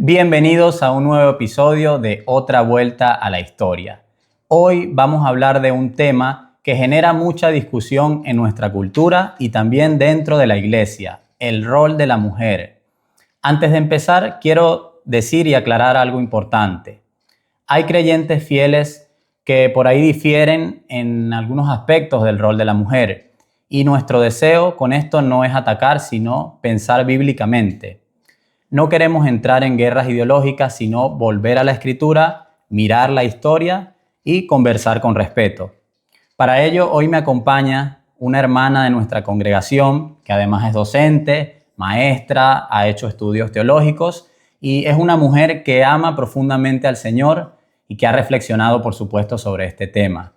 Bienvenidos a un nuevo episodio de Otra Vuelta a la Historia. Hoy vamos a hablar de un tema que genera mucha discusión en nuestra cultura y también dentro de la iglesia, el rol de la mujer. Antes de empezar, quiero decir y aclarar algo importante. Hay creyentes fieles que por ahí difieren en algunos aspectos del rol de la mujer y nuestro deseo con esto no es atacar, sino pensar bíblicamente. No queremos entrar en guerras ideológicas, sino volver a la Escritura, mirar la historia y conversar con respeto. Para ello, hoy me acompaña una hermana de nuestra congregación, que además es docente, maestra, ha hecho estudios teológicos y es una mujer que ama profundamente al Señor y que ha reflexionado, por supuesto, sobre este tema.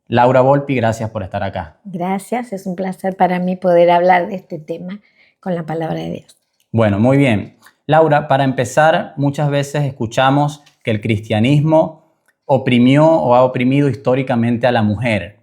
Laura Volpi, gracias por estar acá. Gracias, es un placer para mí poder hablar de este tema con la palabra de Dios. Bueno, muy bien. Laura, para empezar, muchas veces escuchamos que el cristianismo oprimió o ha oprimido históricamente a la mujer.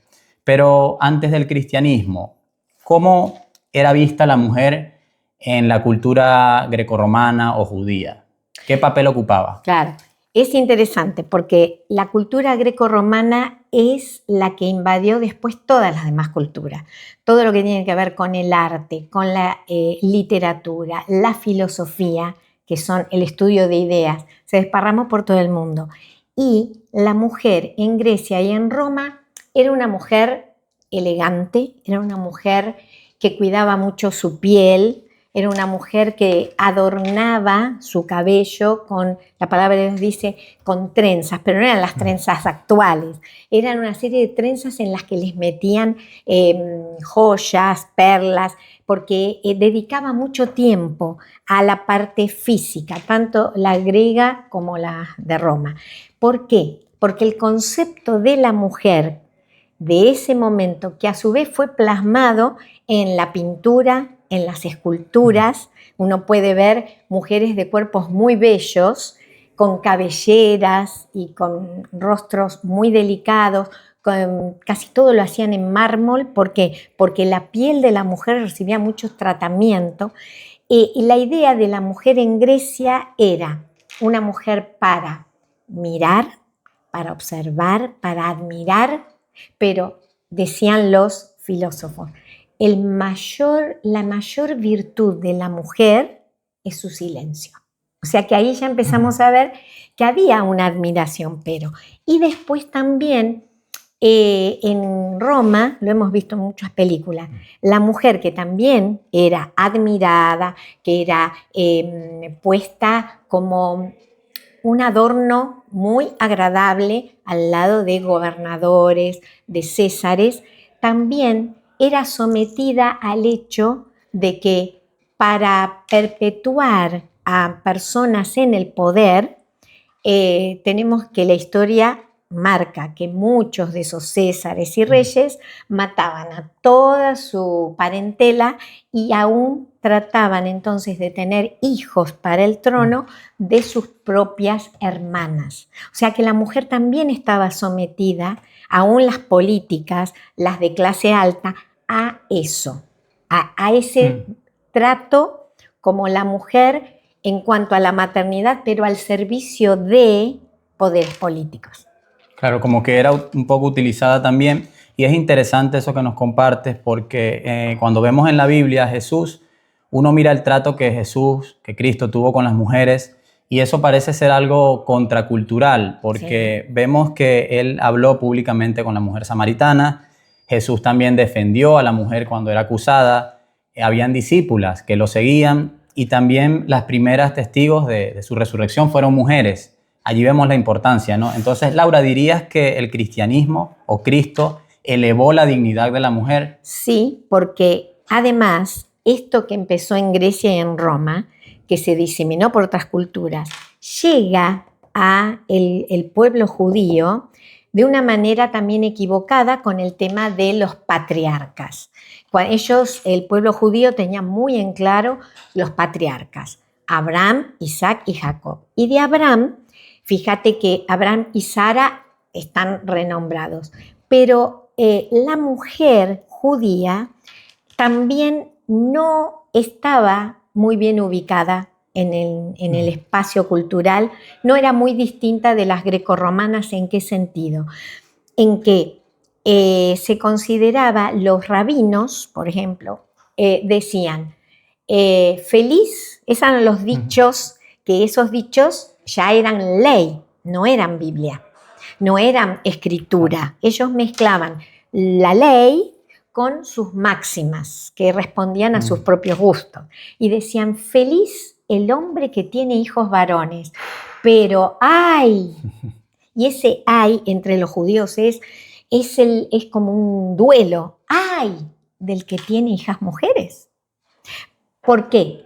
Pero antes del cristianismo, ¿cómo era vista la mujer en la cultura grecorromana o judía? ¿Qué papel ocupaba? Claro, es interesante porque la cultura grecorromana es la que invadió después todas las demás culturas. Todo lo que tiene que ver con el arte, con la literatura, la filosofía, que son el estudio de ideas, se desparramó por todo el mundo. Y la mujer en Grecia y en Roma era una mujer elegante, era una mujer que cuidaba mucho su piel, era una mujer que adornaba su cabello con, la palabra de Dios dice, con trenzas, pero no eran las trenzas actuales, eran una serie de trenzas en las que les metían joyas, perlas, porque dedicaba mucho tiempo a la parte física, tanto la griega como la de Roma. ¿Por qué? Porque el concepto de la mujer de ese momento, que a su vez fue plasmado en la pintura, en las esculturas, uno puede ver mujeres de cuerpos muy bellos, con cabelleras y con rostros muy delicados, casi todo lo hacían en mármol. ¿Por qué? Porque la piel de la mujer recibía mucho tratamiento y la idea de la mujer en Grecia era una mujer para mirar, para observar, para admirar, pero decían los filósofos, la mayor virtud de la mujer es su silencio. O sea que ahí ya empezamos a ver que había una admiración, pero. Y después también en Roma, lo hemos visto en muchas películas, la mujer que también era admirada, que era puesta como un adorno muy agradable al lado de gobernadores, de césares, también era sometida al hecho de que para perpetuar a personas en el poder, tenemos que la historia marca que muchos de esos césares y reyes mataban a toda su parentela y aún trataban entonces de tener hijos para el trono de sus propias hermanas. O sea que la mujer también estaba sometida, aún las políticas, las de clase alta, a eso, a ese trato como la mujer en cuanto a la maternidad, pero al servicio de poderes políticos. Claro, como que era un poco utilizada también. Y es interesante eso que nos compartes porque cuando vemos en la Biblia a Jesús, uno mira el trato que Cristo tuvo con las mujeres y eso parece ser algo contracultural porque vemos que Él habló públicamente con la mujer samaritana, Jesús también defendió a la mujer cuando era acusada, habían discípulas que lo seguían y también las primeras testigos de su resurrección fueron mujeres. Allí vemos la importancia, ¿no? Entonces, Laura, ¿dirías que el cristianismo o Cristo elevó la dignidad de la mujer? Sí, porque además esto que empezó en Grecia y en Roma, que se diseminó por otras culturas, llega a el pueblo judío de una manera también equivocada con el tema de los patriarcas. Ellos, el pueblo judío, tenía muy en claro los patriarcas, Abraham, Isaac y Jacob. Y de Abraham, fíjate que Abraham y Sara están renombrados, pero la mujer judía también no estaba muy bien ubicada en el espacio cultural no era muy distinta de las grecorromanas. ¿En qué sentido? En que se consideraba, los rabinos, por ejemplo, decían, feliz, esos eran los dichos, que esos dichos ya eran ley, no eran Biblia, no eran escritura. Ellos mezclaban la ley con sus máximas, que respondían a sus propios gustos. Y decían, feliz el hombre que tiene hijos varones, pero ¡ay! Y ese ay entre los judíos es como un duelo. ¡Ay! Del que tiene hijas mujeres. ¿Por qué?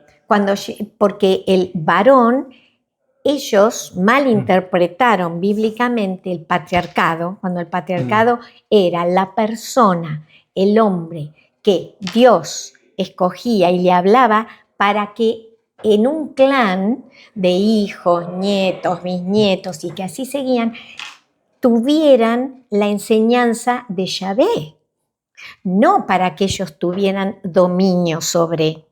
Porque el varón, ellos malinterpretaron bíblicamente el patriarcado, cuando el patriarcado era la persona, el hombre que Dios escogía y le hablaba para que en un clan de hijos, nietos, bisnietos y que así seguían, tuvieran la enseñanza de Yahvé, no para que ellos tuvieran dominio sobre.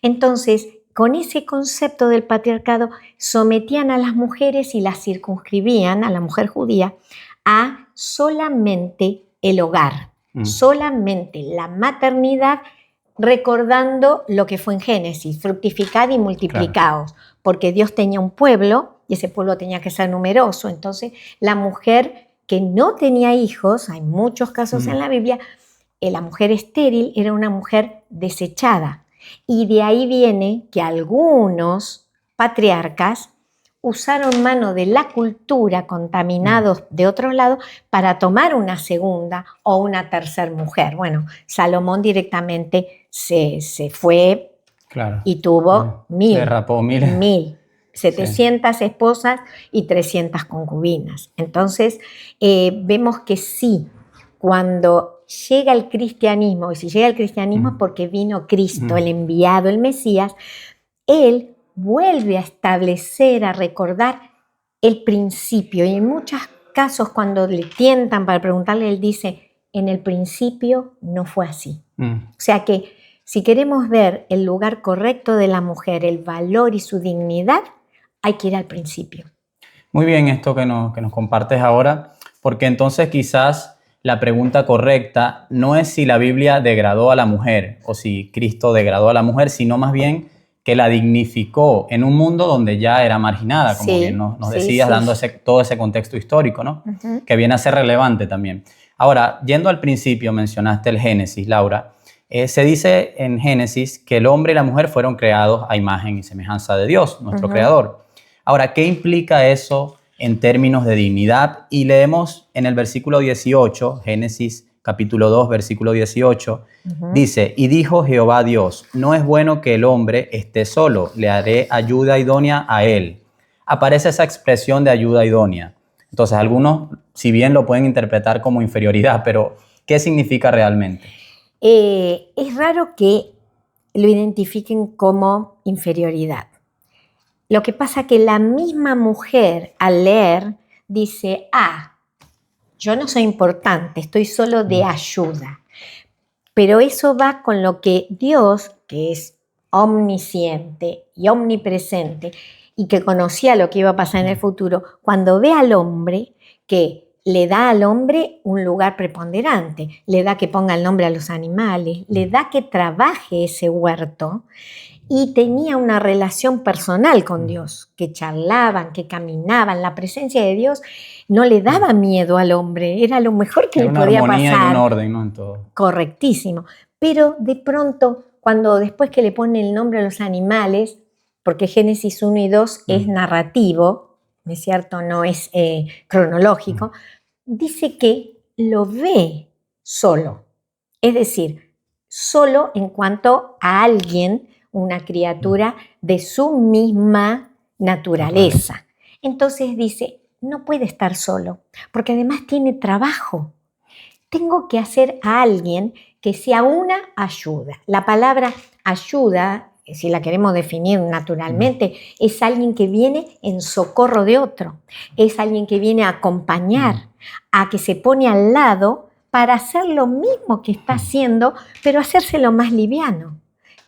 Entonces, con ese concepto del patriarcado, sometían a las mujeres y las circunscribían, a la mujer judía, a solamente el hogar, solamente la maternidad, recordando lo que fue en Génesis, fructificad y multiplicaos, claro. Porque Dios tenía un pueblo y ese pueblo tenía que ser numeroso. Entonces, la mujer que no tenía hijos, hay muchos casos en la Biblia, la mujer estéril era una mujer desechada. Y de ahí viene que algunos patriarcas usaron mano de la cultura, contaminados de otro lado, para tomar una segunda o una tercera mujer. Bueno, Salomón directamente se fue, claro, y tuvo se rapó 700 sí. esposas y 300 concubinas. Entonces, vemos que sí, cuando llega el cristianismo, y si llega el cristianismo es porque vino Cristo, el enviado, el Mesías, Él vuelve a establecer, a recordar el principio. Y en muchos casos, cuando le tientan para preguntarle, Él dice, en el principio no fue así. O sea que si queremos ver el lugar correcto de la mujer, el valor y su dignidad, hay que ir al principio. Muy bien esto que nos compartes ahora, porque entonces quizás la pregunta correcta no es si la Biblia degradó a la mujer o si Cristo degradó a la mujer, sino más bien que la dignificó en un mundo donde ya era marginada, como bien nos decías, dando todo ese contexto histórico, ¿no? Que viene a ser relevante también. Ahora, yendo al principio, mencionaste el Génesis, Laura. Se dice en Génesis que el hombre y la mujer fueron creados a imagen y semejanza de Dios, nuestro Creador. Ahora, ¿qué implica eso en términos de dignidad? Y leemos en el versículo 18, Génesis capítulo 2, versículo 18, dice, y dijo Jehová Dios, no es bueno que el hombre esté solo, le haré ayuda idónea a él. Aparece esa expresión de ayuda idónea. Entonces, algunos, si bien lo pueden interpretar como inferioridad, pero ¿qué significa realmente? Es raro que lo identifiquen como inferioridad. Lo que pasa es que la misma mujer al leer dice, yo no soy importante, estoy solo de ayuda. Pero eso va con lo que Dios, que es omnisciente y omnipresente y que conocía lo que iba a pasar en el futuro, cuando ve al hombre, que le da al hombre un lugar preponderante, le da que ponga el nombre a los animales, le da que trabaje ese huerto, y tenía una relación personal con Dios, que charlaban, que caminaban. La presencia de Dios no le daba miedo al hombre, era lo mejor que le podía pasar. Una armonía y un orden, ¿no? En todo. Correctísimo. Pero de pronto, cuando después que le pone el nombre a los animales, porque Génesis 1 y 2 es narrativo, ¿no es cierto? No es cronológico, dice que lo ve solo. Es decir, solo en cuanto a alguien, una criatura de su misma naturaleza. Entonces dice, no puede estar solo, porque además tiene trabajo. Tengo que hacer a alguien que sea una ayuda. La palabra ayuda, si la queremos definir naturalmente, es alguien que viene en socorro de otro. Es alguien que viene a acompañar, a que se pone al lado para hacer lo mismo que está haciendo, pero hacérselo más liviano.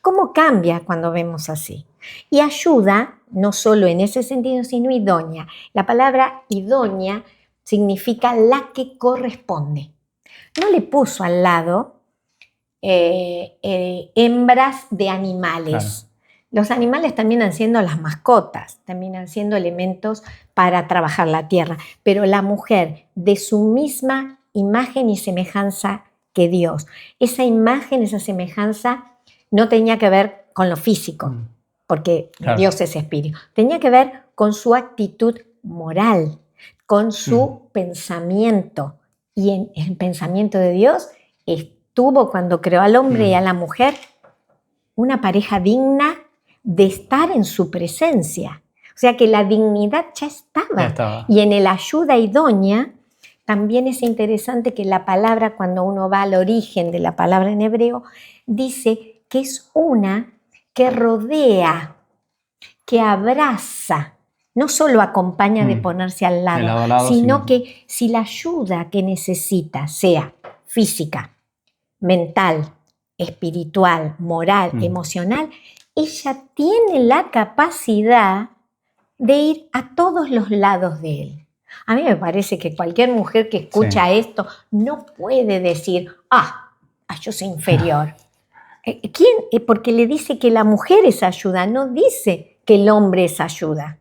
¿Cómo cambia cuando vemos así? Y ayuda, no solo en ese sentido, sino idónea. La palabra idónea significa la que corresponde. No le puso al lado hembras de animales. Claro. Los animales terminan siendo las mascotas, terminan siendo elementos para trabajar la tierra, pero la mujer de su misma imagen y semejanza que Dios. Esa imagen, esa semejanza no tenía que ver con lo físico, porque Claro. Dios es espíritu. Tenía que ver con su actitud moral, con su pensamiento. Y en el pensamiento de Dios estuvo cuando creó al hombre y a la mujer una pareja digna de estar en su presencia. O sea que la dignidad ya estaba. Ya estaba. Y en el ayuda idónea también es interesante que la palabra, cuando uno va al origen de la palabra en hebreo, dice que es una que rodea, que abraza, no solo acompaña de ponerse al lado, sino que si la ayuda que necesita sea física, mental, espiritual, moral, emocional, ella tiene la capacidad de ir a todos los lados de él. A mí me parece que cualquier mujer que escucha esto no puede decir, yo soy inferior. ¿Quién? Porque le dice que la mujer es ayuda, no dice que el hombre es ayuda.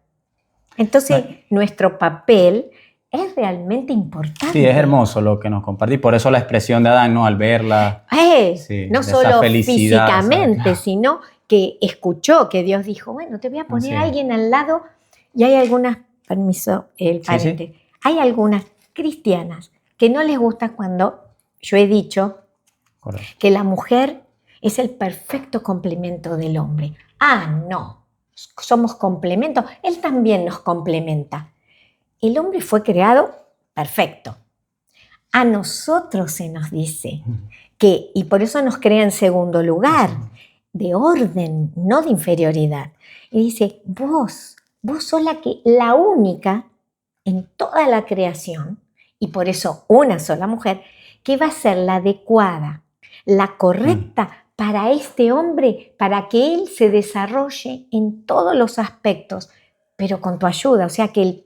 Entonces, nuestro papel es realmente importante. Sí, es hermoso lo que nos compartí. Por eso la expresión de Adán, ¿no? Al verla. No solo físicamente, sino que escuchó que Dios dijo, bueno, te voy a poner a alguien al lado. Y hay algunas, permiso, el paréntesis, hay algunas cristianas que no les gusta cuando yo he dicho que la mujer es el perfecto complemento del hombre. No, somos complementos. Él también nos complementa. El hombre fue creado perfecto. A nosotros se nos dice que, y por eso nos crea en segundo lugar, de orden, no de inferioridad. Y dice, vos sos la única en toda la creación, y por eso una sola mujer, que va a ser la adecuada, la correcta para este hombre, para que él se desarrolle en todos los aspectos, pero con tu ayuda. O sea que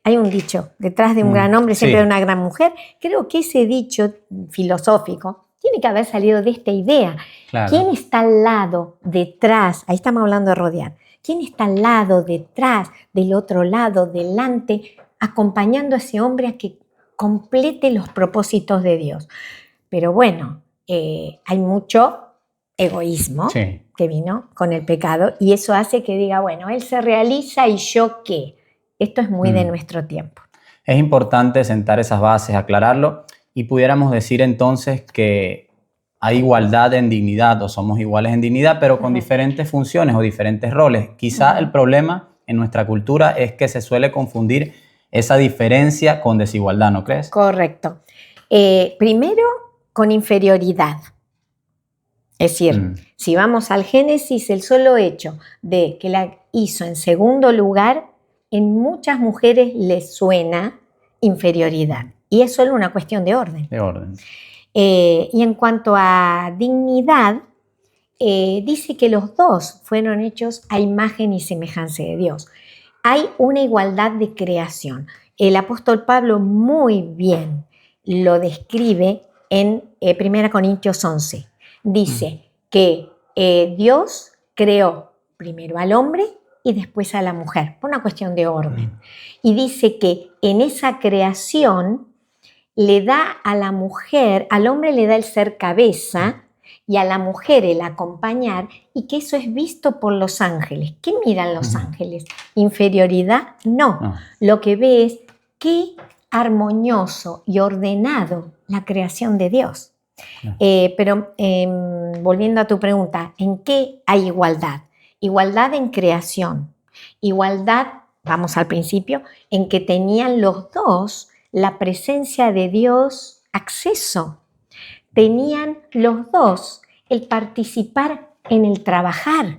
hay un dicho, detrás de un gran hombre siempre hay una gran mujer. Creo que ese dicho filosófico tiene que haber salido de esta idea. Claro. ¿Quién está al lado, detrás? Ahí estamos hablando de rodear. ¿Quién está al lado, detrás, del otro lado, delante, acompañando a ese hombre a que complete los propósitos de Dios? Pero bueno, hay mucho egoísmo que vino con el pecado y eso hace que diga, bueno, él se realiza y yo qué. Esto es muy de nuestro tiempo. Es importante sentar esas bases, aclararlo y pudiéramos decir entonces que hay igualdad en dignidad o somos iguales en dignidad, pero con diferentes funciones o diferentes roles. Quizá el problema en nuestra cultura es que se suele confundir esa diferencia con desigualdad, ¿no crees? Correcto. Primero, con inferioridad. Es decir, si vamos al Génesis, el solo hecho de que la hizo en segundo lugar, en muchas mujeres les suena inferioridad. Y es solo una cuestión de orden. De orden. Y en cuanto a dignidad, dice que los dos fueron hechos a imagen y semejanza de Dios. Hay una igualdad de creación. El apóstol Pablo muy bien lo describe en 1 Corintios 11. Dice que Dios creó primero al hombre y después a la mujer, por una cuestión de orden. Y dice que en esa creación le da a la mujer, al hombre le da el ser cabeza y a la mujer el acompañar, y que eso es visto por los ángeles. ¿Qué miran los ángeles? ¿Inferioridad? No. Lo que ve es qué armonioso y ordenado la creación de Dios. Pero volviendo a tu pregunta, ¿en qué hay igualdad? Igualdad en creación, igualdad, vamos al principio, en que tenían los dos la presencia de Dios acceso. Tenían los dos el participar en el trabajar.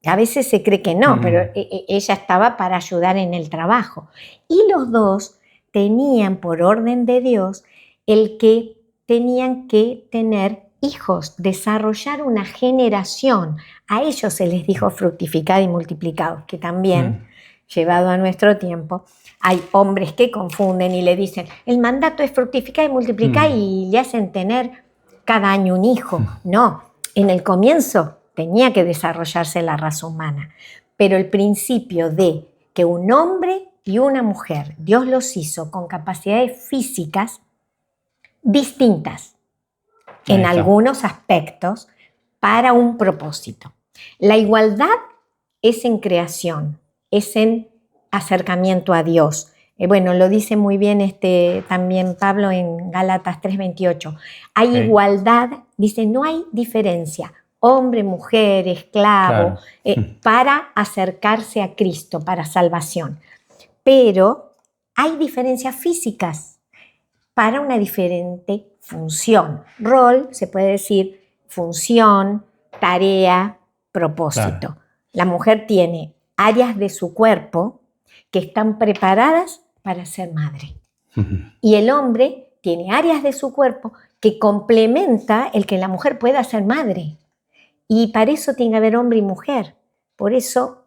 A veces se cree que no, pero ella estaba para ayudar en el trabajo. Y los dos tenían por orden de Dios el que tenían que tener hijos, desarrollar una generación. A ellos se les dijo fructificad y multiplicados, que también, llevado a nuestro tiempo, hay hombres que confunden y le dicen, el mandato es fructificar y multiplicar y le hacen tener cada año un hijo. No, en el comienzo tenía que desarrollarse la raza humana, pero el principio de que un hombre y una mujer, Dios los hizo con capacidades físicas distintas en algunos aspectos para un propósito. La igualdad es en creación, es en acercamiento a Dios. Bueno, lo dice muy bien también Pablo en Gálatas 3:28. Hay igualdad, dice, no hay diferencia, hombre, mujer, esclavo, para acercarse a Cristo, para salvación. Pero hay diferencias físicas para una diferente función. Rol, se puede decir, función, tarea, propósito. Claro. La mujer tiene áreas de su cuerpo que están preparadas para ser madre. Y el hombre tiene áreas de su cuerpo que complementa el que la mujer pueda ser madre. Y para eso tiene que haber hombre y mujer. Por eso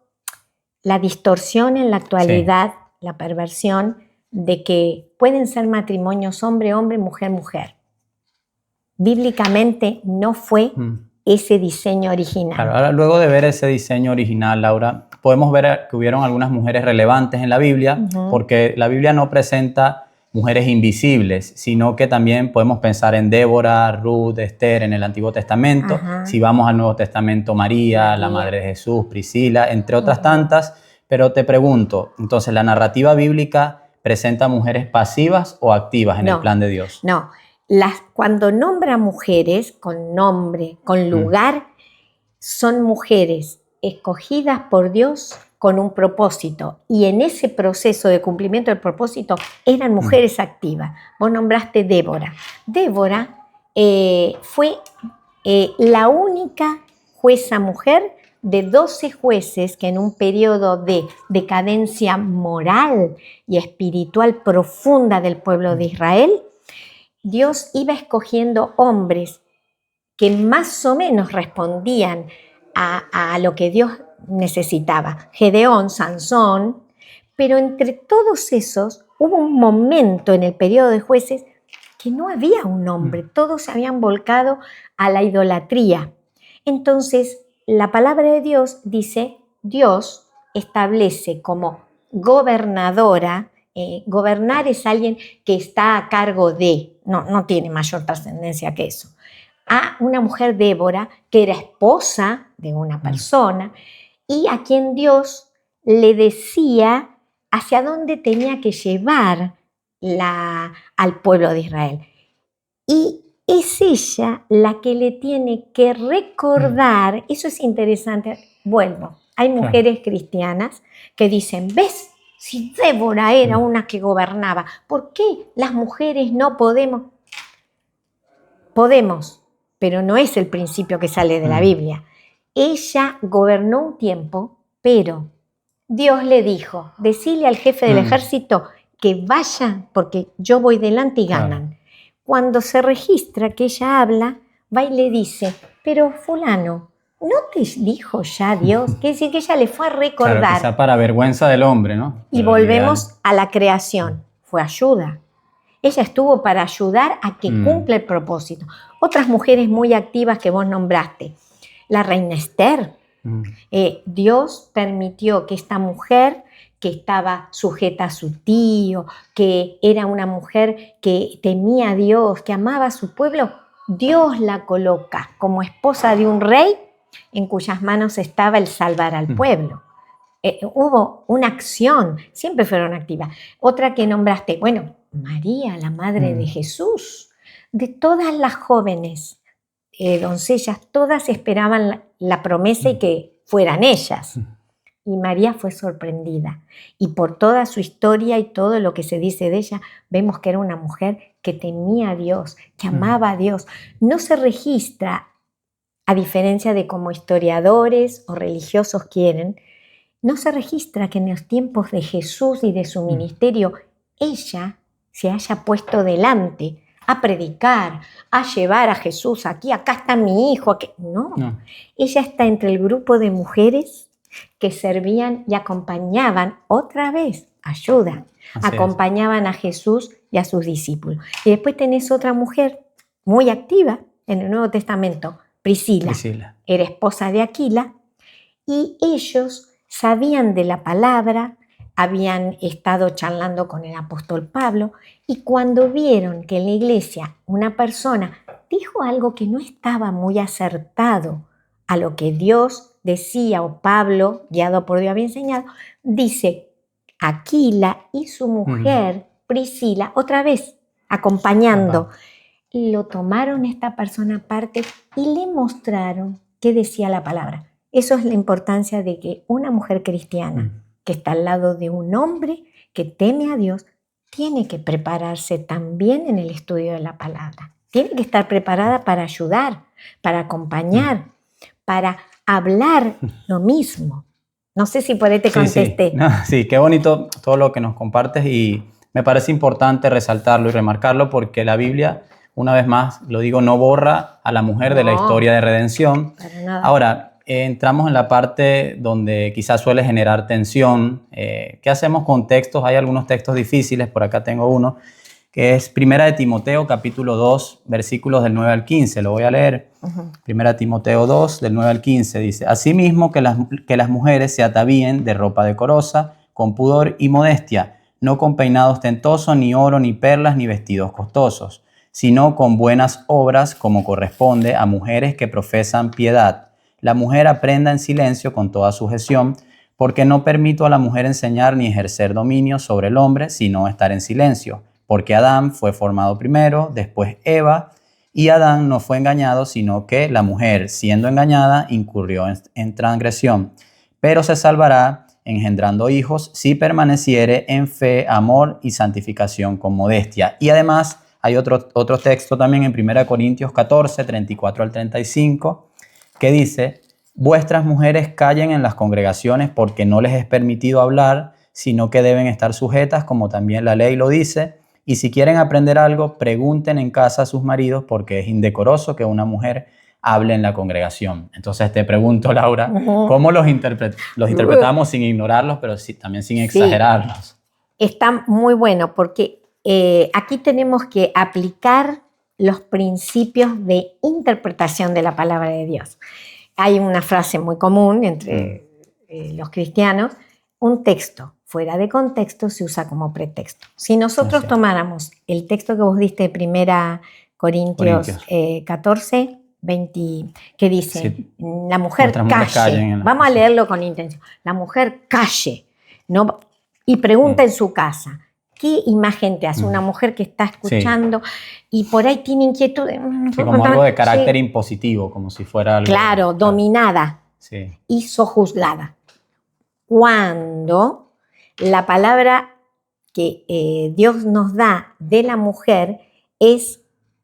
la distorsión en la actualidad, la perversión de que pueden ser matrimonios hombre-hombre, mujer-mujer. Bíblicamente no fue ese diseño original. Claro, ahora, luego de ver ese diseño original, Laura, podemos ver que hubieron algunas mujeres relevantes en la Biblia, porque la Biblia no presenta mujeres invisibles, sino que también podemos pensar en Débora, Ruth, Esther en el Antiguo Testamento. Si vamos al Nuevo Testamento, María, la Madre de Jesús, Priscila, entre otras tantas. Pero te pregunto, entonces, ¿la narrativa bíblica presenta mujeres pasivas o activas en el plan de Dios? No. Cuando nombra mujeres con nombre, con lugar, son mujeres escogidas por Dios con un propósito. Y en ese proceso de cumplimiento del propósito eran mujeres activas. Vos nombraste Débora. Débora fue la única jueza mujer de 12 jueces que en un periodo de decadencia moral y espiritual profunda del pueblo de Israel, Dios iba escogiendo hombres que más o menos respondían a lo que Dios necesitaba. Gedeón, Sansón, pero entre todos esos hubo un momento en el periodo de jueces que no había un hombre, todos se habían volcado a la idolatría. Entonces, la palabra de Dios dice, Dios establece como gobernadora. Gobernar es alguien que está a cargo de, no tiene mayor trascendencia que eso, a una mujer Débora que era esposa de una persona y a quien Dios le decía hacia dónde tenía que llevar al pueblo de Israel. Y es ella la que le tiene que recordar, eso es interesante, hay mujeres cristianas que dicen, ¿ves? Si Débora era una que gobernaba, ¿por qué las mujeres no podemos? Podemos, pero no es el principio que sale de la Biblia. Ella gobernó un tiempo, pero Dios le dijo, decile al jefe del ejército que vaya porque yo voy delante y ganan. Cuando se registra que ella habla, va y le dice, pero fulano, ¿no te dijo ya Dios? Quiere decir que ella le fue a recordar. Claro, quizá para vergüenza del hombre, ¿no? Y volvemos a la creación. Fue ayuda. Ella estuvo para ayudar a que cumpla el propósito. Otras mujeres muy activas que vos nombraste. La reina Esther. Dios permitió que esta mujer, que estaba sujeta a su tío, que era una mujer que temía a Dios, que amaba a su pueblo, Dios la coloca como esposa de un rey en cuyas manos estaba el salvar al pueblo. Hubo una acción, siempre fueron activas. Otra que nombraste, María, la madre de Jesús. De todas las jóvenes doncellas, todas esperaban la promesa y que fueran ellas. Y María fue sorprendida. Y por toda su historia y todo lo que se dice de ella, vemos que era una mujer que temía a Dios, que amaba a Dios. No se registra, a diferencia de como historiadores o religiosos quieren, no se registra que en los tiempos de Jesús y de su ministerio ella se haya puesto delante a predicar, a llevar a Jesús aquí, acá está mi hijo. Aquí. No, ella está entre el grupo de mujeres que servían y acompañaban, otra vez, ayuda, acompañaban a Jesús y a sus discípulos. Y después tenés otra mujer muy activa en el Nuevo Testamento, Priscila. Era esposa de Aquila, y ellos sabían de la palabra, habían estado charlando con el apóstol Pablo, y cuando vieron que en la iglesia una persona dijo algo que no estaba muy acertado a lo que Dios decía o Pablo, guiado por Dios, había enseñado, dice Aquila y su mujer Priscila, otra vez acompañando. Lo tomaron esta persona aparte y le mostraron qué decía la palabra. Eso es la importancia de que una mujer cristiana que está al lado de un hombre que teme a Dios tiene que prepararse también en el estudio de la palabra. Tiene que estar preparada para ayudar, para acompañar, para hablar lo mismo. No sé si por ahí te contesté. Sí, qué bonito todo lo que nos compartes, y me parece importante resaltarlo y remarcarlo porque la Biblia, una vez más, lo digo, no borra a la mujer de la historia de redención. Para nada. Ahora, entramos en la parte donde quizás suele generar tensión. ¿Qué hacemos con textos? Hay algunos textos difíciles, por acá tengo uno, que es Primera de Timoteo, capítulo 2, versículos del 9 al 15. Lo voy a leer. Primera de Timoteo 2, del 9 al 15, dice: Asimismo, que las mujeres se atavíen de ropa decorosa, con pudor y modestia, no con peinado ostentoso, ni oro, ni perlas, ni vestidos costosos, sino con buenas obras, como corresponde a mujeres que profesan piedad. La mujer aprenda en silencio con toda sujeción, porque no permito a la mujer enseñar ni ejercer dominio sobre el hombre, sino estar en silencio. Porque Adán fue formado primero, después Eva, y Adán no fue engañado, sino que la mujer, siendo engañada, incurrió en transgresión. Pero se salvará, engendrando hijos, si permaneciere en fe, amor y santificación con modestia. Y además hay otro texto también en 1 Corintios 14, 34 al 35, que dice: vuestras mujeres callen en las congregaciones porque no les es permitido hablar, sino que deben estar sujetas, como también la ley lo dice. Y si quieren aprender algo, pregunten en casa a sus maridos, porque es indecoroso que una mujer hable en la congregación. Entonces te pregunto, Laura, ¿cómo los interpretamos sin ignorarlos, pero también sin exagerarlos? Está muy bueno, porque aquí tenemos que aplicar los principios de interpretación de la palabra de Dios. Hay una frase muy común entre los cristianos: un texto fuera de contexto se usa como pretexto. Si nosotros tomáramos el texto que vos diste de 1 Corintios 14, 20, que dice, la mujer calle, vamos a leerlo con intención, la mujer calle, ¿no? Y pregunta en su casa, ¿qué imagen te hace? Una mujer que está escuchando y por ahí tiene inquietud. Como algo de carácter impositivo, como si fuera algo... Claro, dominada y sojuzgada. Cuando la palabra que Dios nos da de la mujer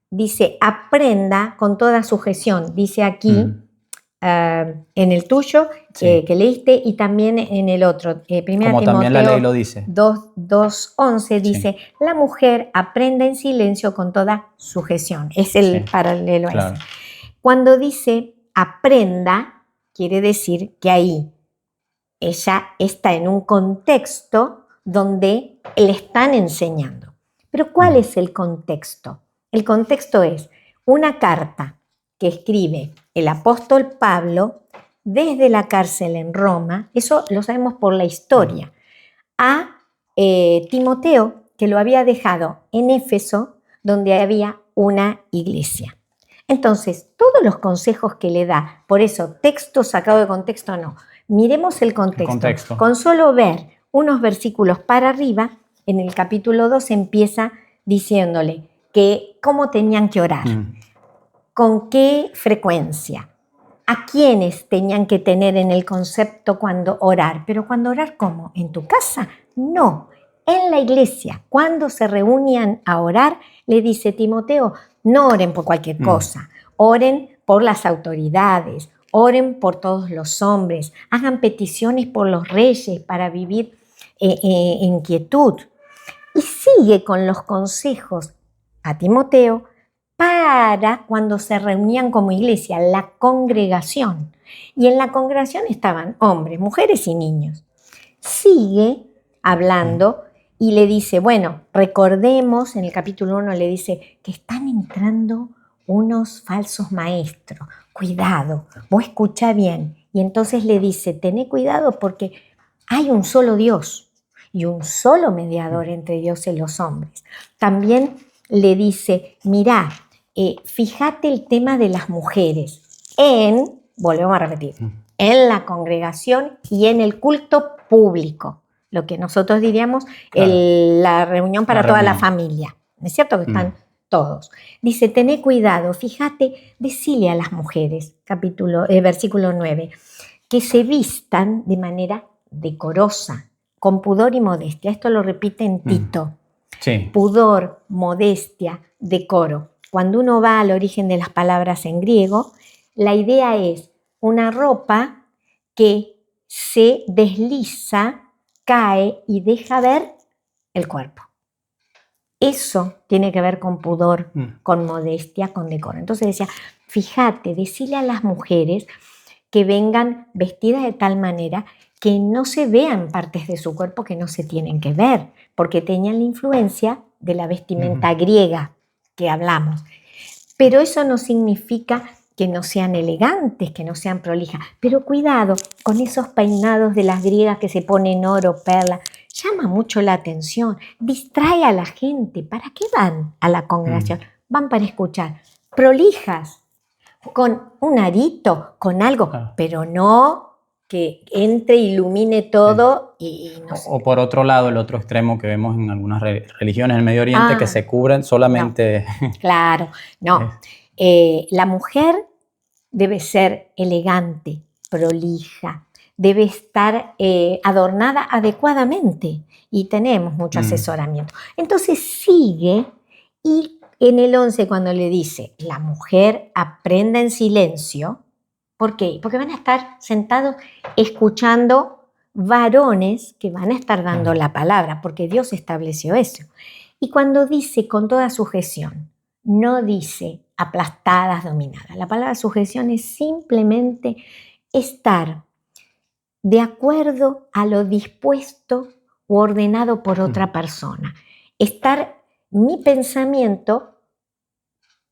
dice, aprenda con toda sujeción. Dice aquí, en el tuyo, que leíste, y también en el otro. Como también la ley lo dice. 2:11 dice, la mujer aprenda en silencio con toda sujeción. Es el paralelo a ese. Cuando dice aprenda, quiere decir que ahí ella está en un contexto donde le están enseñando. Pero ¿cuál es el contexto? El contexto es una carta que escribe el apóstol Pablo desde la cárcel en Roma, eso lo sabemos por la historia, a Timoteo, que lo había dejado en Éfeso, donde había una iglesia. Entonces, todos los consejos que le da, por eso, texto sacado de contexto no, miremos el contexto. Con solo ver unos versículos para arriba, en el capítulo 2 empieza diciéndole que cómo tenían que orar, con qué frecuencia, a quiénes tenían que tener en el concepto cuando orar. Pero cuando orar, ¿cómo? ¿En tu casa? No, en la iglesia. Cuando se reunían a orar, le dice Timoteo, no oren por cualquier cosa, oren por las autoridades, oren por todos los hombres, hagan peticiones por los reyes para vivir en quietud. Y sigue con los consejos a Timoteo para cuando se reunían como iglesia, la congregación. Y en la congregación estaban hombres, mujeres y niños. Sigue hablando y le dice, bueno, recordemos, en el capítulo 1 le dice que están entrando unos falsos maestros. Cuidado, vos escucha bien. Y entonces le dice, tené cuidado porque hay un solo Dios y un solo mediador entre Dios y los hombres. También le dice, mirá, fíjate el tema de las mujeres volvemos a repetir, en la congregación y en el culto público, lo que nosotros diríamos claro, la reunión para toda la familia. ¿No es cierto que están todos? Dice, tené cuidado, fíjate, decile a las mujeres, versículo 9, que se vistan de manera decorosa, con pudor y modestia. Esto lo repite en Tito. Sí. Pudor, modestia, decoro. Cuando uno va al origen de las palabras en griego, la idea es una ropa que se desliza, cae y deja ver el cuerpo. Eso tiene que ver con pudor, con modestia, con decoro. Entonces decía, fíjate, decile a las mujeres que vengan vestidas de tal manera que no se vean partes de su cuerpo que no se tienen que ver, porque tenían la influencia de la vestimenta griega que hablamos. Pero eso no significa que no sean elegantes, que no sean prolijas. Pero cuidado con esos peinados de las griegas que se ponen oro, perla. Llama mucho la atención, distrae a la gente. ¿Para qué van a la congregación? Van para escuchar. Prolijas, con un arito, con algo, pero no que entre, ilumine todo y no sé. O por otro lado, el otro extremo que vemos en algunas religiones en Medio Oriente, que se cubren solamente... No. Claro, no. La mujer debe ser elegante, prolija, debe estar adornada adecuadamente y tenemos mucho asesoramiento. Entonces sigue y en el 11 cuando le dice la mujer aprenda en silencio, ¿por qué? Porque van a estar sentados escuchando varones que van a estar dando la palabra, porque Dios estableció eso. Y cuando dice con toda sujeción, no dice aplastadas, dominadas. La palabra sujeción es simplemente estar de acuerdo a lo dispuesto o ordenado por otra persona. Estar mi pensamiento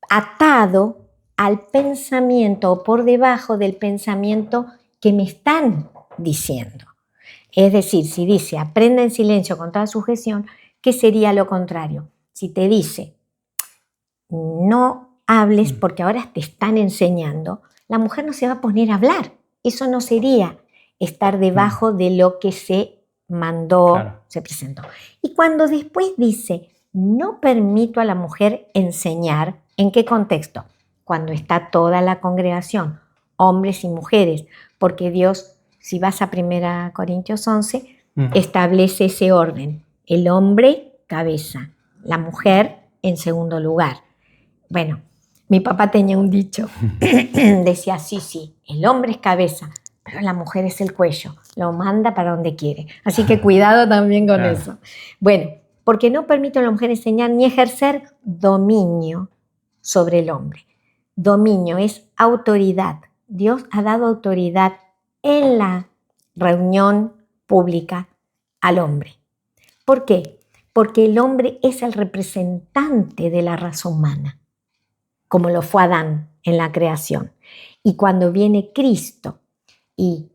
atado al pensamiento o por debajo del pensamiento que me están diciendo. Es decir, si dice aprenda en silencio con toda sujeción, ¿qué sería lo contrario? Si te dice no hables porque ahora te están enseñando, la mujer no se va a poner a hablar. Eso no sería estar debajo de lo que se mandó, se presentó. Y cuando después dice no permito a la mujer enseñar, ¿en qué contexto? Cuando está toda la congregación, hombres y mujeres, porque Dios, si vas a 1 Corintios 11, establece ese orden. El hombre, cabeza, la mujer en segundo lugar. Bueno, mi papá tenía un dicho, decía, sí, el hombre es cabeza, pero la mujer es el cuello, lo manda para donde quiere. Así que cuidado también con eso. Bueno, porque no permito a la mujer enseñar ni ejercer dominio sobre el hombre. Dominio es autoridad. Dios ha dado autoridad en la reunión pública al hombre. ¿Por qué? Porque el hombre es el representante de la raza humana, como lo fue Adán en la creación. Y cuando viene Cristo y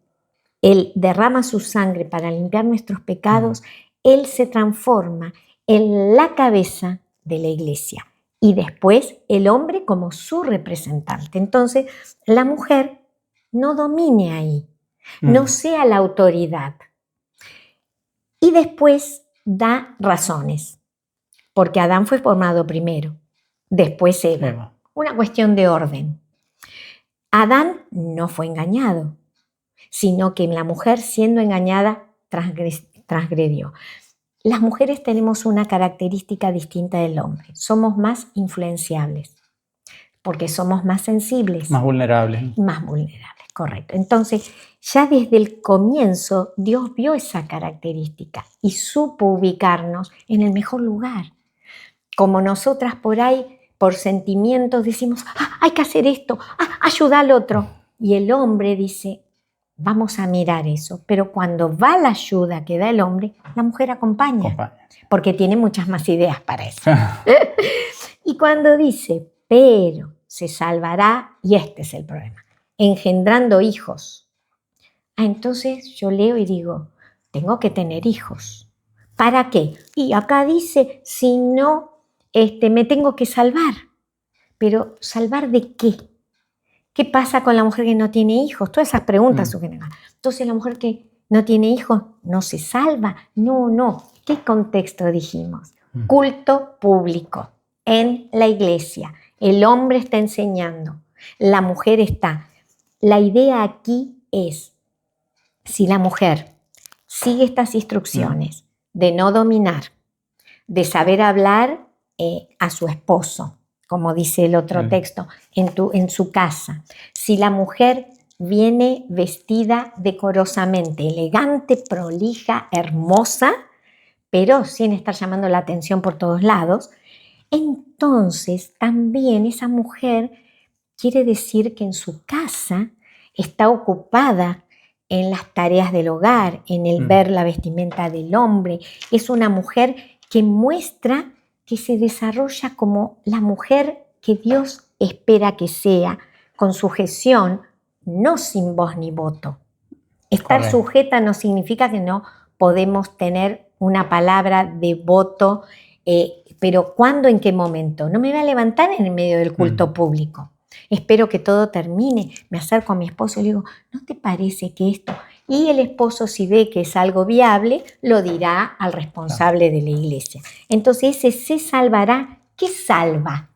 Él derrama su sangre para limpiar nuestros pecados, Él se transforma en la cabeza de la iglesia y después el hombre como su representante. Entonces, la mujer no domine ahí, no sea la autoridad. Y después da razones, porque Adán fue formado primero, después Eva. Una cuestión de orden. Adán no fue engañado, sino que la mujer, siendo engañada, transgredió. Las mujeres tenemos una característica distinta del hombre. Somos más influenciables, porque somos más sensibles. Más vulnerables. Más vulnerables, correcto. Entonces, ya desde el comienzo, Dios vio esa característica y supo ubicarnos en el mejor lugar. como nosotras por ahí, por sentimientos, decimos, hay que hacer esto, ayuda al otro. Y el hombre dice, vamos a mirar eso. Pero cuando va la ayuda que da el hombre, la mujer acompaña. Porque tiene muchas más ideas para eso. Y cuando dice, pero se salvará, y este es el problema, engendrando hijos. Entonces yo leo y digo, tengo que tener hijos. ¿Para qué? Y acá dice, si no, me tengo que salvar. Pero ¿salvar de qué? ¿Qué pasa con la mujer que no tiene hijos? Todas esas preguntas surgen. Entonces la mujer que no tiene hijos no se salva. No. ¿Qué contexto dijimos? Culto público en la iglesia. El hombre está enseñando, la mujer está. La idea aquí es, si la mujer sigue estas instrucciones de no dominar, de saber hablar a su esposo, como dice el otro texto, en su casa. Si la mujer viene vestida decorosamente, elegante, prolija, hermosa, pero sin estar llamando la atención por todos lados, entonces también esa mujer quiere decir que en su casa está ocupada en las tareas del hogar, en el ver la vestimenta del hombre. Es una mujer que muestra que se desarrolla como la mujer que Dios espera que sea, con sujeción, no sin voz ni voto. Estar sujeta no significa que no podemos tener una palabra de voto, pero ¿cuándo, en qué momento? No me voy a levantar en el medio del culto público. Espero que todo termine. Me acerco a mi esposo y le digo, ¿no te parece que esto? Y el esposo, si ve que es algo viable, lo dirá al responsable de la iglesia. Entonces ese se salvará. ¿Qué salva?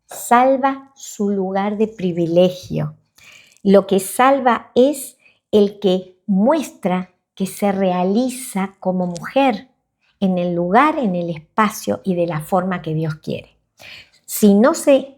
Salva su lugar de privilegio. Lo que salva es el que muestra que se realiza como mujer en el lugar, en el espacio y de la forma que Dios quiere. Si no se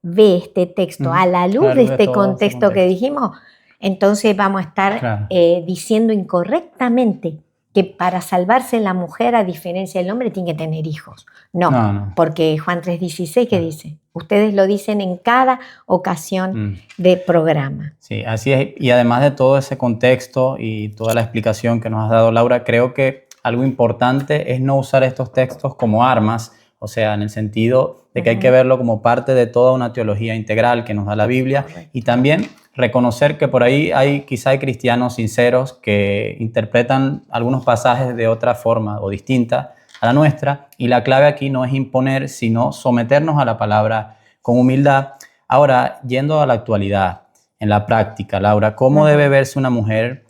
ve este texto a la luz de este contexto que dijimos, entonces vamos a estar diciendo incorrectamente que para salvarse la mujer, a diferencia del hombre, tiene que tener hijos. No. Porque Juan 3:16, ¿qué dice? Ustedes lo dicen en cada ocasión de programa. Sí, así es. Y además de todo ese contexto y toda la explicación que nos has dado, Laura, creo que algo importante es no usar estos textos como armas, o sea, en el sentido de que hay que verlo como parte de toda una teología integral que nos da la Biblia. Correcto. Y también reconocer que por ahí quizá hay cristianos sinceros que interpretan algunos pasajes de otra forma o distinta a la nuestra, y la clave aquí no es imponer, sino someternos a la palabra con humildad. Ahora, yendo a la actualidad, en la práctica, Laura, ¿cómo debe verse una mujer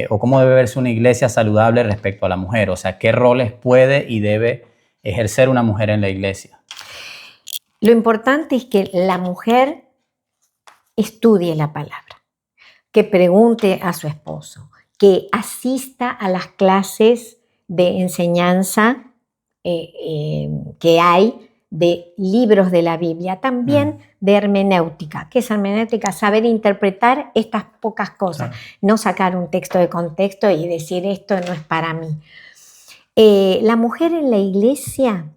o cómo debe verse una iglesia saludable respecto a la mujer? O sea, ¿qué roles puede y debe ejercer una mujer en la iglesia? Lo importante es que la mujer estudie la palabra, que pregunte a su esposo, que asista a las clases de enseñanza que hay de libros de la Biblia, también de hermenéutica. ¿Qué es hermenéutica? Saber interpretar estas pocas cosas, no sacar un texto de contexto y decir esto no es para mí. La mujer en la iglesia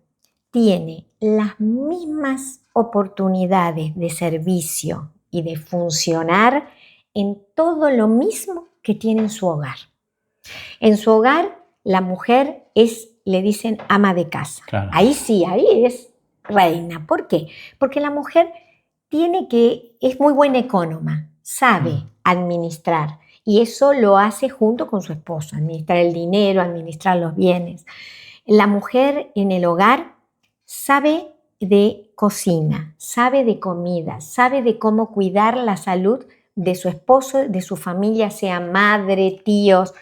tiene las mismas oportunidades de servicio y de funcionar en todo lo mismo que tiene en su hogar. En su hogar, la mujer es, le dicen, ama de casa. Claro. Ahí sí, ahí es reina. ¿Por qué? Porque la mujer es muy buena ecónoma, sabe administrar, y eso lo hace junto con su esposo, administrar el dinero, administrar los bienes. La mujer en el hogar sabe de cocina, sabe de comida, sabe de cómo cuidar la salud de su esposo, de su familia, sea madre, tíos.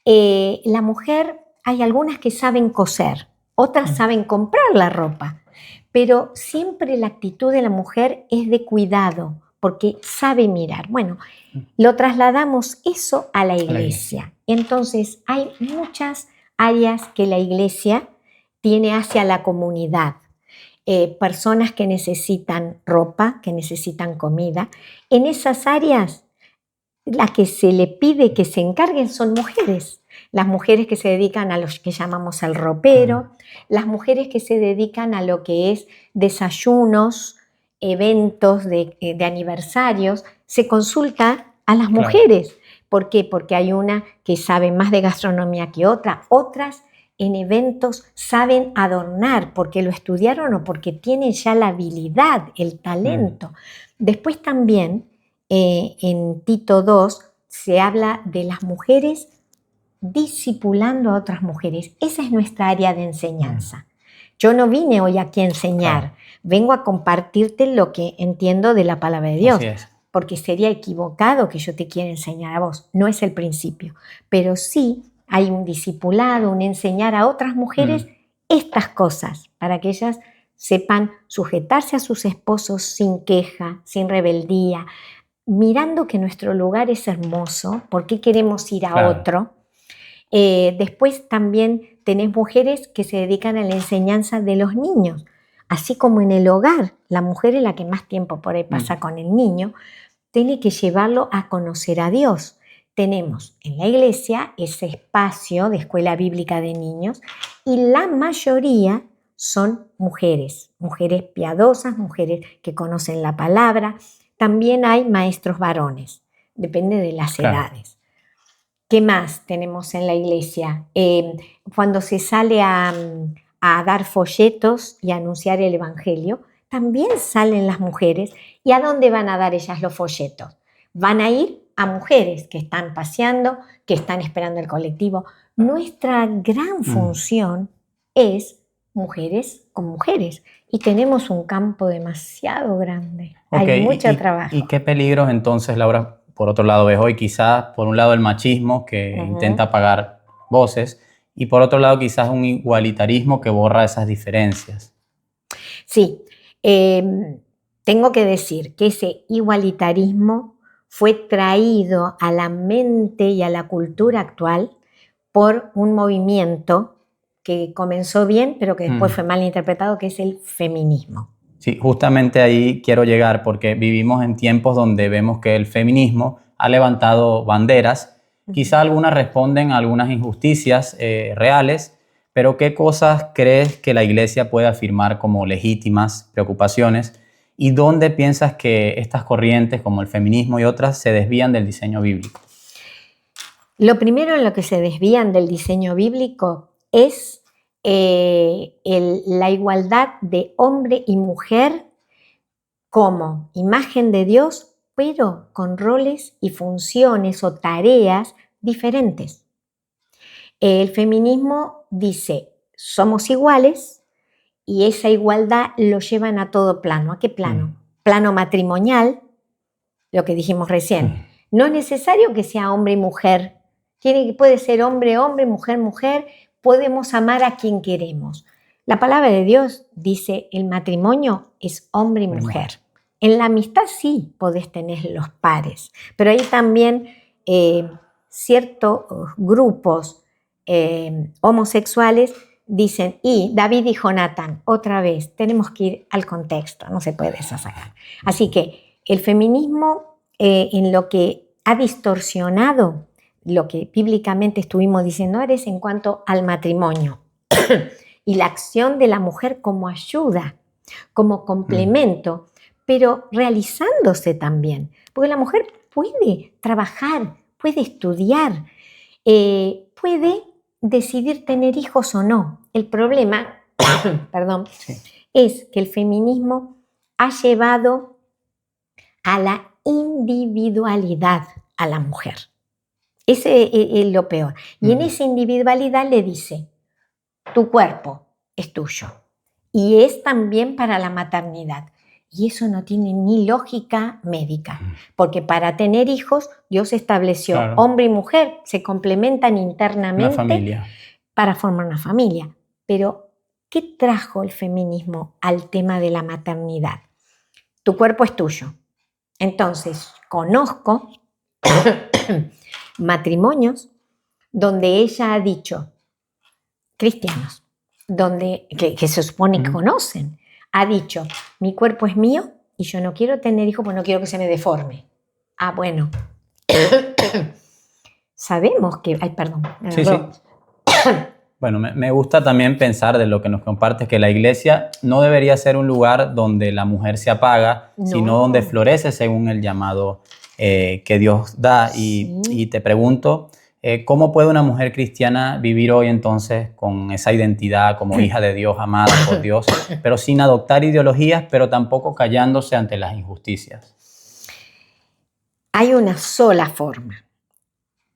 La mujer, hay algunas que saben coser, otras saben comprar la ropa, pero siempre la actitud de la mujer es de cuidado, porque sabe mirar. Bueno, lo trasladamos eso a la iglesia. Entonces, hay muchas áreas que la iglesia tiene hacia la comunidad. Personas que necesitan ropa, que necesitan comida. En esas áreas, las que se le pide que se encarguen son mujeres, las mujeres que se dedican a lo que llamamos el ropero, las mujeres que se dedican a lo que es desayunos, eventos de aniversarios, se consulta a las mujeres. ¿Por qué? Porque hay una que sabe más de gastronomía que otra, otras en eventos saben adornar porque lo estudiaron o porque tienen ya la habilidad, el talento. Después también en Tito II se habla de las mujeres discipulando a otras mujeres. Esa es nuestra área de enseñanza. Yo no vine hoy aquí a enseñar, vengo a compartirte lo que entiendo de la palabra de Dios. Así es. Porque sería equivocado que yo te quiera enseñar a vos, no es el principio, pero sí hay un discipulado, un enseñar a otras mujeres estas cosas, para que ellas sepan sujetarse a sus esposos sin queja, sin rebeldía, mirando que nuestro lugar es hermoso, ¿por qué queremos ir a otro? Después también tenés mujeres que se dedican a la enseñanza de los niños, así como en el hogar, la mujer es la que más tiempo por ahí pasa con el niño, tiene que llevarlo a conocer a Dios. Tenemos en la iglesia ese espacio de escuela bíblica de niños y la mayoría son mujeres, mujeres piadosas, mujeres que conocen la palabra. También hay maestros varones, depende de las edades. ¿Qué más tenemos en la iglesia? Cuando se sale a dar folletos y a anunciar el evangelio, también salen las mujeres. ¿Y a dónde van a dar ellas los folletos? Van a ir a mujeres que están paseando, que están esperando el colectivo. Nuestra gran función es mujeres con mujeres y tenemos un campo demasiado grande. Hay mucho trabajo. ¿Y qué peligros entonces, Laura, por otro lado ves hoy? Quizás por un lado el machismo que intenta apagar voces y por otro lado quizás un igualitarismo que borra esas diferencias. Sí, tengo que decir que ese igualitarismo fue traído a la mente y a la cultura actual por un movimiento que comenzó bien, pero que después fue mal interpretado, que es el feminismo. Sí, justamente ahí quiero llegar porque vivimos en tiempos donde vemos que el feminismo ha levantado banderas. Quizá algunas responden a algunas injusticias reales, pero ¿qué cosas crees que la Iglesia puede afirmar como legítimas preocupaciones? ¿Y dónde piensas que estas corrientes, como el feminismo y otras, se desvían del diseño bíblico? Lo primero en lo que se desvían del diseño bíblico es la igualdad de hombre y mujer como imagen de Dios, pero con roles y funciones o tareas diferentes. El feminismo dice, somos iguales y esa igualdad lo llevan a todo plano. ¿A qué plano? Plano matrimonial, lo que dijimos recién. No es necesario que sea hombre y mujer. Puede ser hombre, hombre, mujer, mujer. Podemos amar a quien queremos. La palabra de Dios dice, el matrimonio es hombre y mujer. En la amistad sí podés tener los pares, pero hay también ciertos grupos homosexuales dicen, y David y Jonatán, otra vez, tenemos que ir al contexto, no se puede eso sacar. Así que el feminismo en lo que ha distorsionado lo que bíblicamente estuvimos diciendo ahora es en cuanto al matrimonio y la acción de la mujer como ayuda, como complemento, pero realizándose también, porque la mujer puede trabajar, puede estudiar, puede decidir tener hijos o no. El problema, perdón, es que el feminismo ha llevado a la individualidad a la mujer. Ese es lo peor. Y en esa individualidad le dice, tu cuerpo es tuyo. Y es también para la maternidad. Y eso no tiene ni lógica médica, porque para tener hijos Dios estableció hombre y mujer, se complementan internamente para formar una familia. Pero, ¿qué trajo el feminismo al tema de la maternidad? Tu cuerpo es tuyo. Entonces, conozco matrimonios donde ella ha dicho, cristianos, que se supone que conocen, ha dicho, mi cuerpo es mío y yo no quiero tener hijos porque no quiero que se me deforme. Ah, bueno. sabemos que... Ay, perdón. Sí, sí. Bueno, me gusta también pensar de lo que nos compartes, que la iglesia no debería ser un lugar donde la mujer se apaga, sino donde florece según el llamado que Dios da. Y te pregunto, ¿cómo puede una mujer cristiana vivir hoy entonces con esa identidad como hija de Dios, amada por Dios, pero sin adoptar ideologías, pero tampoco callándose ante las injusticias? Hay una sola forma,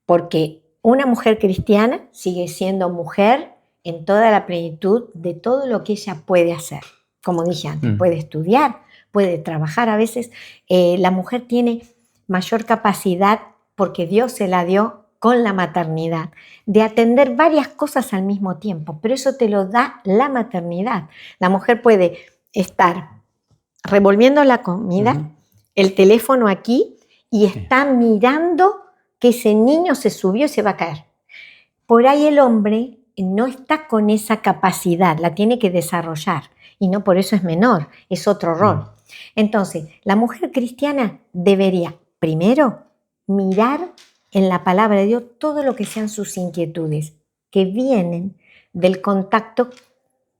porque una mujer cristiana sigue siendo mujer en toda la plenitud de todo lo que ella puede hacer. Como dije antes, puede estudiar, puede trabajar. A veces la mujer tiene mayor capacidad, porque Dios se la dio con la maternidad, de atender varias cosas al mismo tiempo, pero eso te lo da la maternidad. La mujer puede estar revolviendo la comida, el teléfono aquí, y está mirando que ese niño se subió y se va a caer. Por ahí el hombre no está con esa capacidad, la tiene que desarrollar, y no por eso es menor, es otro rol. Entonces, la mujer cristiana debería, primero, mirar en la palabra de Dios todo lo que sean sus inquietudes, que vienen del contacto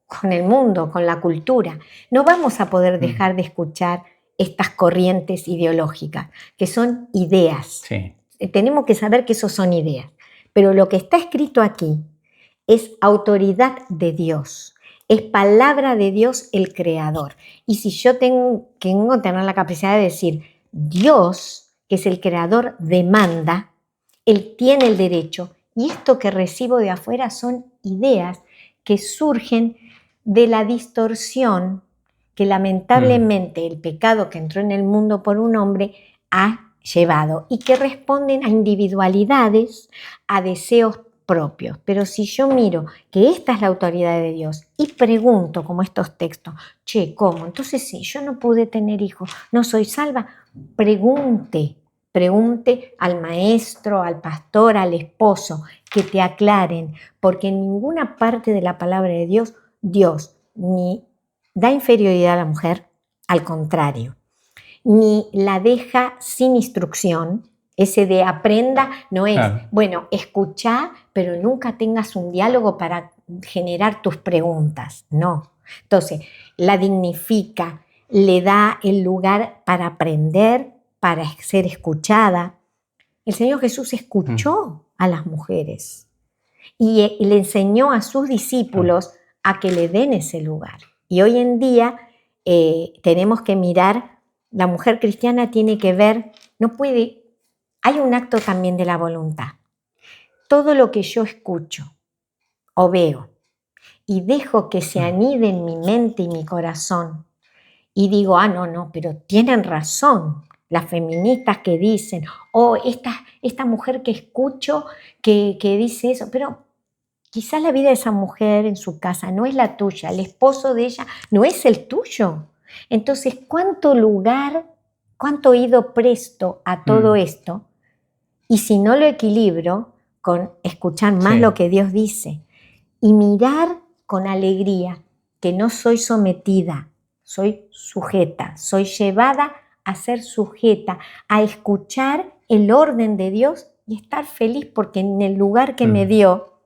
con el mundo, con la cultura. No vamos a poder dejar de escuchar estas corrientes ideológicas, que son ideas. Sí. Tenemos que saber que eso son ideas. Pero lo que está escrito aquí es autoridad de Dios, es palabra de Dios el Creador. Y si yo tengo que tener la capacidad de decir, Dios, que es el Creador, demanda, Él tiene el derecho, y esto que recibo de afuera son ideas que surgen de la distorsión que lamentablemente el pecado que entró en el mundo por un hombre ha llevado, y que responden a individualidades, a deseos propios. Pero si yo miro que esta es la autoridad de Dios y pregunto, como estos textos, che, ¿cómo? Entonces, si yo no pude tener hijos, no soy salva, pregunte al maestro, al pastor, al esposo, que te aclaren, porque en ninguna parte de la palabra de Dios ni da inferioridad a la mujer, al contrario, ni la deja sin instrucción. Ese de aprenda no es, bueno, escuchá, pero nunca tengas un diálogo para generar tus preguntas, no. Entonces, la dignifica, le da el lugar para aprender, para ser escuchada. El Señor Jesús escuchó a las mujeres y le enseñó a sus discípulos a que le den ese lugar. Y hoy en día tenemos que mirar, la mujer cristiana tiene que ver, no puede, hay un acto también de la voluntad. Todo lo que yo escucho o veo y dejo que se anide en mi mente y mi corazón y digo, no, pero tienen razón las feministas que dicen, esta mujer que escucho que dice eso, pero quizás la vida de esa mujer en su casa no es la tuya, el esposo de ella no es el tuyo. Entonces, ¿cuánto oído presto a todo esto? Y si no lo equilibro con escuchar más lo que Dios dice y mirar con alegría que no soy sometida, soy sujeta, soy llevada a ser sujeta, a escuchar el orden de Dios y estar feliz porque en el lugar que me dio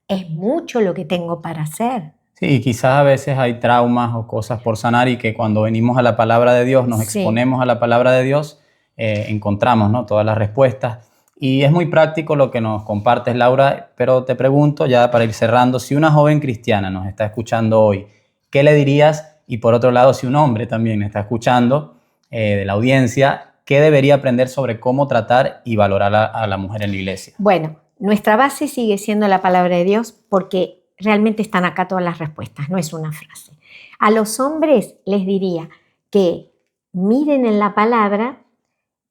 es mucho lo que tengo para hacer. Sí, quizás a veces hay traumas o cosas por sanar y que cuando venimos a la palabra de Dios, nos exponemos a la palabra de Dios, encontramos, ¿no?, todas las respuestas. Y es muy práctico lo que nos compartes, Laura, pero te pregunto ya para ir cerrando, si una joven cristiana nos está escuchando hoy, ¿qué le dirías? Y por otro lado, si un hombre también está escuchando de la audiencia, ¿qué debería aprender sobre cómo tratar y valorar a la mujer en la iglesia? Bueno, nuestra base sigue siendo la palabra de Dios porque realmente están acá todas las respuestas, no es una frase. A los hombres les diría que miren en la palabra,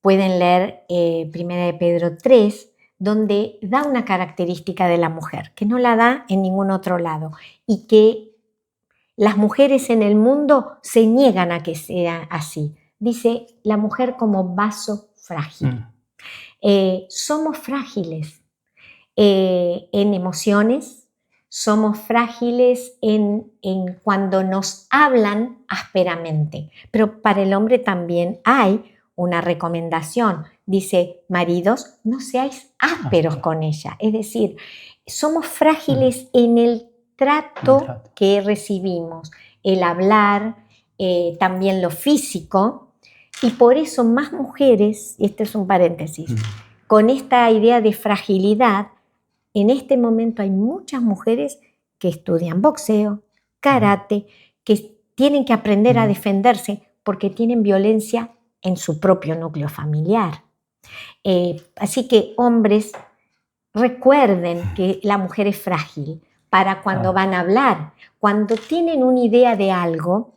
pueden leer 1 de Pedro 3, donde da una característica de la mujer, que no la da en ningún otro lado, y que las mujeres en el mundo se niegan a que sea así. Dice la mujer como vaso frágil. Somos frágiles en emociones, somos frágiles en cuando nos hablan ásperamente, pero para el hombre también hay una recomendación. Dice, maridos, no seáis ásperos con ella. Es decir, somos frágiles en el trato que recibimos, el hablar, también lo físico, y por eso más mujeres, y este es un paréntesis, con esta idea de fragilidad, en este momento hay muchas mujeres que estudian boxeo, karate, que tienen que aprender a defenderse porque tienen violencia en su propio núcleo familiar. Así que hombres, recuerden que la mujer es frágil para cuando van a hablar. Cuando tienen una idea de algo,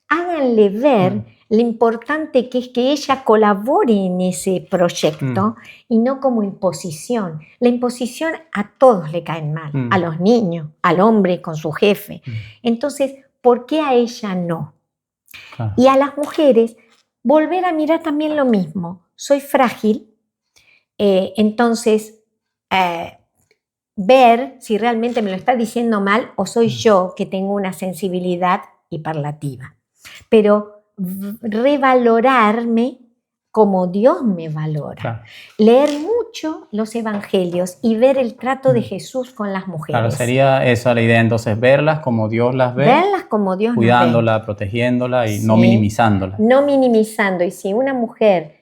háganle ver lo importante que es que ella colabore en ese proyecto y no como imposición. La imposición a todos le caen mal, a los niños, al hombre con su jefe. Entonces, ¿por qué a ella no? Claro. Y a las mujeres, volver a mirar también lo mismo. Soy frágil, entonces ver si realmente me lo está diciendo mal o soy yo que tengo una sensibilidad hiperlativa. Pero revalorarme como Dios me valora. Claro. Leer mucho los evangelios y ver el trato de Jesús con las mujeres. Claro, sería esa la idea, entonces, verlas como Dios las ve. Verlas como Dios cuidándola, las ve. Protegiéndola y no minimizándola. No minimizando. Y si una mujer,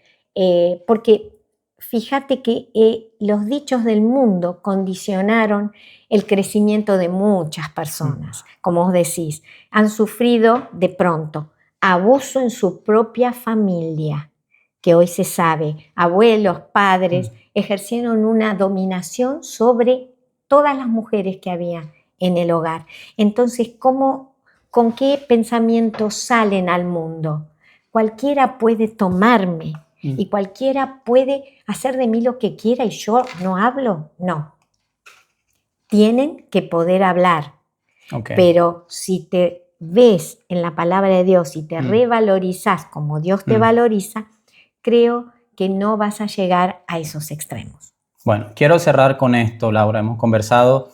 porque fíjate que los dichos del mundo condicionaron el crecimiento de muchas personas. Como vos decís, han sufrido de pronto abuso en su propia familia, que hoy se sabe, abuelos, padres, ejercieron una dominación sobre todas las mujeres que había en el hogar. Entonces, ¿con qué pensamientos salen al mundo? Cualquiera puede tomarme y cualquiera puede hacer de mí lo que quiera y yo no hablo. No. Tienen que poder hablar. Okay. Pero si te ves en la palabra de Dios y te revalorizas como Dios te valoriza, creo que no vas a llegar a esos extremos. Bueno, quiero cerrar con esto, Laura. Hemos conversado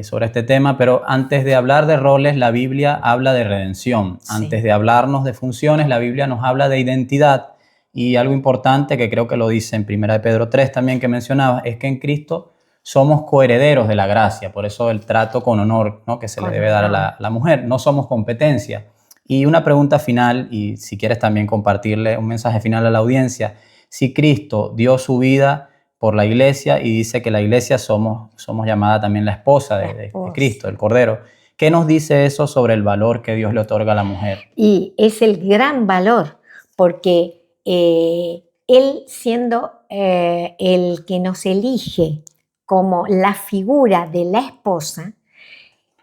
sobre este tema, pero antes de hablar de roles, la Biblia habla de redención. Sí. Antes de hablarnos de funciones, la Biblia nos habla de identidad. Y algo importante que creo que lo dice en 1 Pedro 3 también que mencionaba, es que en Cristo somos coherederos de la gracia. Por eso el trato con honor, ¿no?, que se le debe dar a la mujer. No somos competencia. Y una pregunta final, y si quieres también compartirle un mensaje final a la audiencia. Si Cristo dio su vida por la iglesia y dice que la iglesia somos llamada también la esposa de Cristo, el Cordero, ¿qué nos dice eso sobre el valor que Dios le otorga a la mujer? Y es el gran valor, porque Él siendo el que nos elige como la figura de la esposa,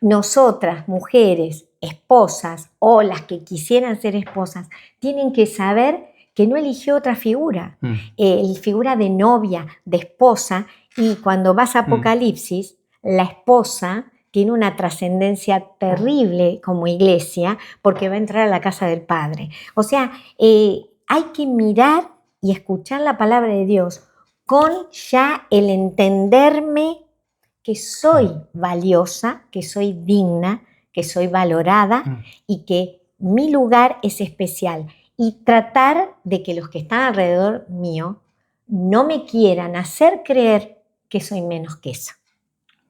nosotras, mujeres, esposas o las que quisieran ser esposas, tienen que saber que no eligió otra figura, figura de novia, de esposa, y cuando vas a Apocalipsis, la esposa tiene una trascendencia terrible como iglesia porque va a entrar a la casa del Padre. O sea, hay que mirar y escuchar la palabra de Dios con ya el entenderme que soy valiosa, que soy digna, que soy valorada y que mi lugar es especial. Y tratar de que los que están alrededor mío no me quieran hacer creer que soy menos que eso.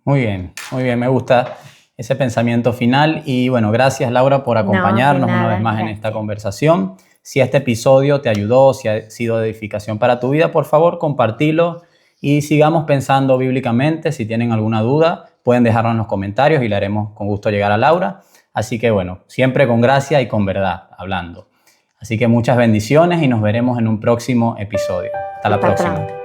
Muy bien, me gusta ese pensamiento final. Y bueno, gracias Laura por acompañarnos una vez más en esta conversación. Si este episodio te ayudó, si ha sido de edificación para tu vida, por favor, compartilo y sigamos pensando bíblicamente. Si tienen alguna duda, pueden dejarnos en los comentarios y le haremos con gusto llegar a Laura. Así que bueno, siempre con gracia y con verdad, hablando. Así que muchas bendiciones y nos veremos en un próximo episodio. Hasta la próxima.